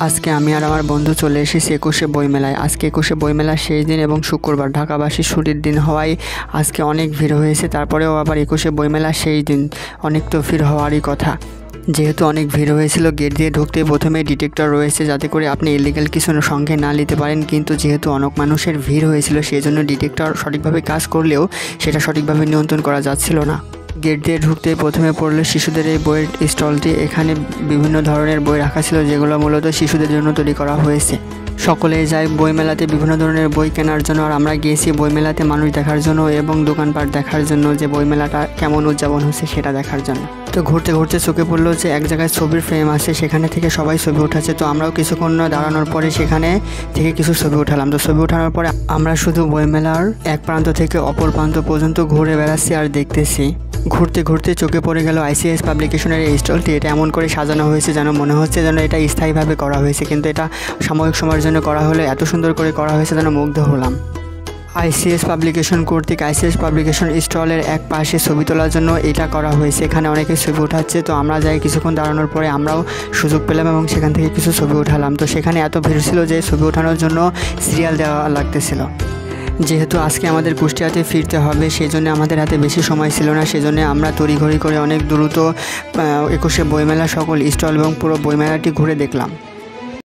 আজকে আমি আর আমার বন্ধু চলে এসেছি ২১শে বইমেলায়। আজকে ২১শে বইমেলার শেষ দিন এবং শুক্রবার, ঢাকাবাসীর ছুটির দিন হওয়ায় আজকে অনেক ভিড় হয়েছে। তারপরেও আবার ২১শে বইমেলার শেষ দিন, অনেক তো ভিড় হওয়ারই কথা। যেহেতু অনেক ভিড় হয়েছিল, গেট দিয়ে ঢুকতেই প্রথমে ডিটেক্টর রয়েছে যাতে করে আপনি ইলিগাল কিছু সঙ্গে না নিতে পারেন। কিন্তু যেহেতু অনেক মানুষের ভিড় হয়েছিল, সেই জন্য ডিটেক্টর সঠিকভাবে কাজ করলেও সেটা সঠিকভাবে নিয়ন্ত্রণ করা যাচ্ছিল না। গেট দিয়ে ঢুকতেই প্রথমে পড়লো শিশুদের এই বইয়ের স্টলটি। এখানে বিভিন্ন ধরনের বই রাখা ছিল যেগুলো মূলত শিশুদের জন্য তৈরি করা হয়েছে। সকলেই যায় বইমেলাতে বিভিন্ন ধরনের বই কেনার জন্য, আর আমরা গিয়েছি বইমেলাতে মানুষ দেখার জন্য এবং দোকানপাট দেখার জন্য, যে বইমেলাটা কেমন উদযাপন হচ্ছে সেটা দেখার জন্য। তো ঘুরতে ঘুরতে চোখে পড়লো যে এক জায়গায় ছবির ফ্রেম আছে, সেখানে থেকে সবাই ছবি উঠাচ্ছে। তো আমরাও কিছুক্ষণ দাঁড়ানোর পরে সেখানে থেকে কিছু ছবি উঠালাম। তো ছবি ওঠানোর পরে আমরা শুধু বইমেলার এক প্রান্ত থেকে অপর প্রান্ত পর্যন্ত ঘুরে বেড়াচ্ছি আর দেখতেছি। ঘুরতে ঘুরতে চোখে পড়ে গেল আইসিএস পাবলিকেশনের এই স্টলটি। এটা এমন করে সাজানো হয়েছে যেন মনে হচ্ছে যেন এটা স্থায়ীভাবে করা হয়েছে, কিন্তু এটা সাময়িক সময়ের জন্য করা হলে এত সুন্দর করে করা হয়েছে যেন মুগ্ধ হলাম। আইসিএস পাবলিকেশন কর্তৃক আইসিএস পাবলিকেশন স্টলের এক পাশে ছবি তোলার জন্য এটা করা হয়েছে। এখানে অনেকে ছবি উঠাচ্ছে। তো আমরা যাই কিছুক্ষণ দাঁড়ানোর পরে আমরাও সুযোগ পেলাম এবং সেখান থেকে কিছু ছবি উঠালাম। তো সেখানে এত ভিড় ছিল যে ছবি ওঠানোর জন্য সিরিয়াল দেওয়া লাগতেছিল। যেহেতু আজকে আমাদের কুষ্টিয়াতে ফিরতে হবে, সেই জন্য আমাদের হাতে বেশি সময় ছিল না। সেজন্য আমরা তড়িঘড়ি করে অনেক দ্রুত ২১শে বইমেলা সকল স্টল এবং পুরো বইমেলাটি ঘুরে দেখলাম।